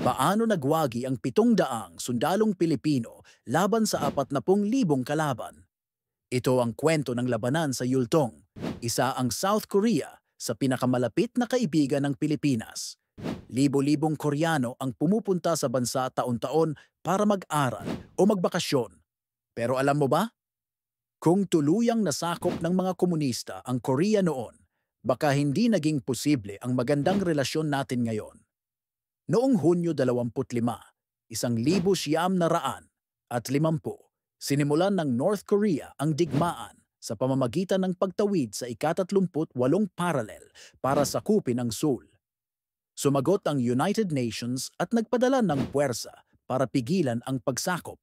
Paano nagwagi ang 700 sundalong Pilipino laban sa 40,000 kalaban? Ito ang kwento ng labanan sa Yultong, isa ang South Korea sa pinakamalapit na kaibigan ng Pilipinas. Libo-libong Koreano ang pumupunta sa bansa taon-taon para mag-aral o magbakasyon. Pero alam mo ba, kung tuluyang nasakop ng mga komunista ang Korea noon, baka hindi naging posible ang magandang relasyon natin ngayon. Noong Hunyo 25, 1950, sinimulan ng North Korea ang digmaan sa pamamagitan ng pagtawid sa ika-38 parallel para sakupin ang Seoul. Sumagot ang United Nations at nagpadala ng puwersa para pigilan ang pagsakop.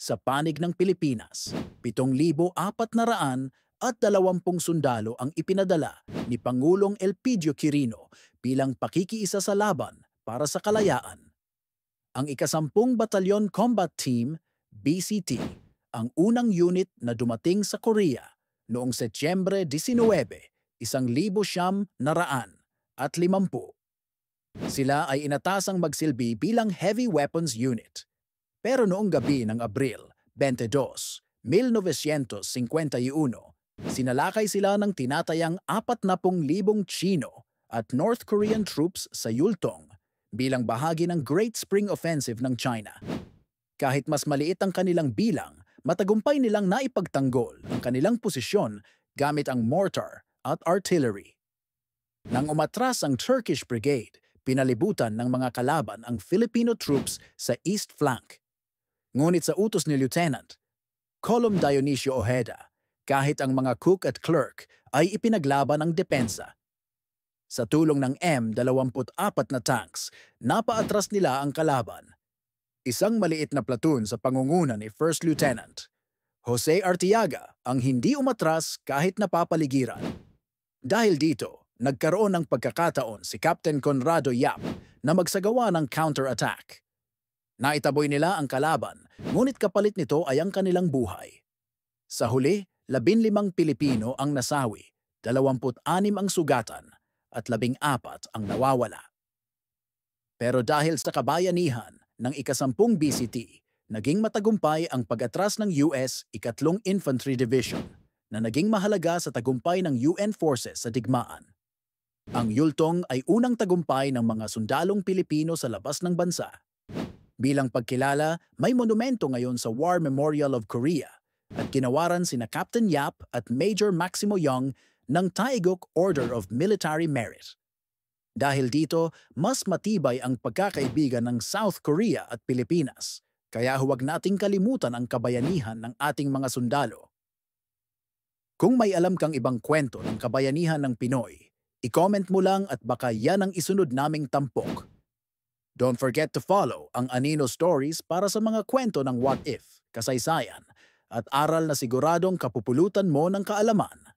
Sa panig ng Pilipinas, 7,400 at 20 sundalo ang ipinadala ni Pangulong Elpidio Quirino bilang pakikiisa sa laban para sa kalayaan. Ang ika-10 Batalyon Combat Team, BCT, ang unang unit na dumating sa Korea noong Setyembre 19, 1950. Sila ay inatasang magsilbi bilang Heavy Weapons Unit. Pero noong gabi ng Abril 22, 1951, sinalakay sila ng tinatayang 40,000 Chino at North Korean troops sa Yultong bilang bahagi ng Great Spring Offensive ng China. Kahit mas maliit ang kanilang bilang, matagumpay nilang naipagtanggol ang kanilang posisyon gamit ang mortar at artillery. Nang umatras ang Turkish Brigade, pinalibutan ng mga kalaban ang Filipino troops sa East Flank. Ngunit sa utos ni Lieutenant Colum Dionisio Ojeda, kahit ang mga cook at clerk ay ipinaglaban ang depensa. Sa tulong ng M24 na tanks, napaatras nila ang kalaban. Isang maliit na platoon sa pangunguna ni First Lieutenant Jose Artiaga ang hindi umatras kahit napapaligiran. Dahil dito, nagkaroon ng pagkakataon si Captain Conrado Yap na magsagawa ng counter-attack. Naitaboy nila ang kalaban, ngunit kapalit nito ay ang kanilang buhay. Sa huli, 15 Pilipino ang nasawi, 26 ang sugatan, at 14 ang nawawala. Pero dahil sa kabayanihan ng ika-10 BCT, naging matagumpay ang pag-atras ng US ika-3 Infantry Division na naging mahalaga sa tagumpay ng UN forces sa digmaan. Ang Yultong ay unang tagumpay ng mga sundalong Pilipino sa labas ng bansa. Bilang pagkilala, may monumento ngayon sa War Memorial of Korea at ginawaran sina Captain Yap at Major Maximo Young ng Taeguk Order of Military Merit. Dahil dito, mas matibay ang pagkakaibigan ng South Korea at Pilipinas, kaya huwag nating kalimutan ang kabayanihan ng ating mga sundalo. Kung may alam kang ibang kwento ng kabayanihan ng Pinoy, i-comment mo lang at baka yan ang isunod naming tampok. Don't forget to follow ang Anino Stories para sa mga kwento ng what if, kasaysayan, at aral na siguradong kapupulutan mo ng kaalaman.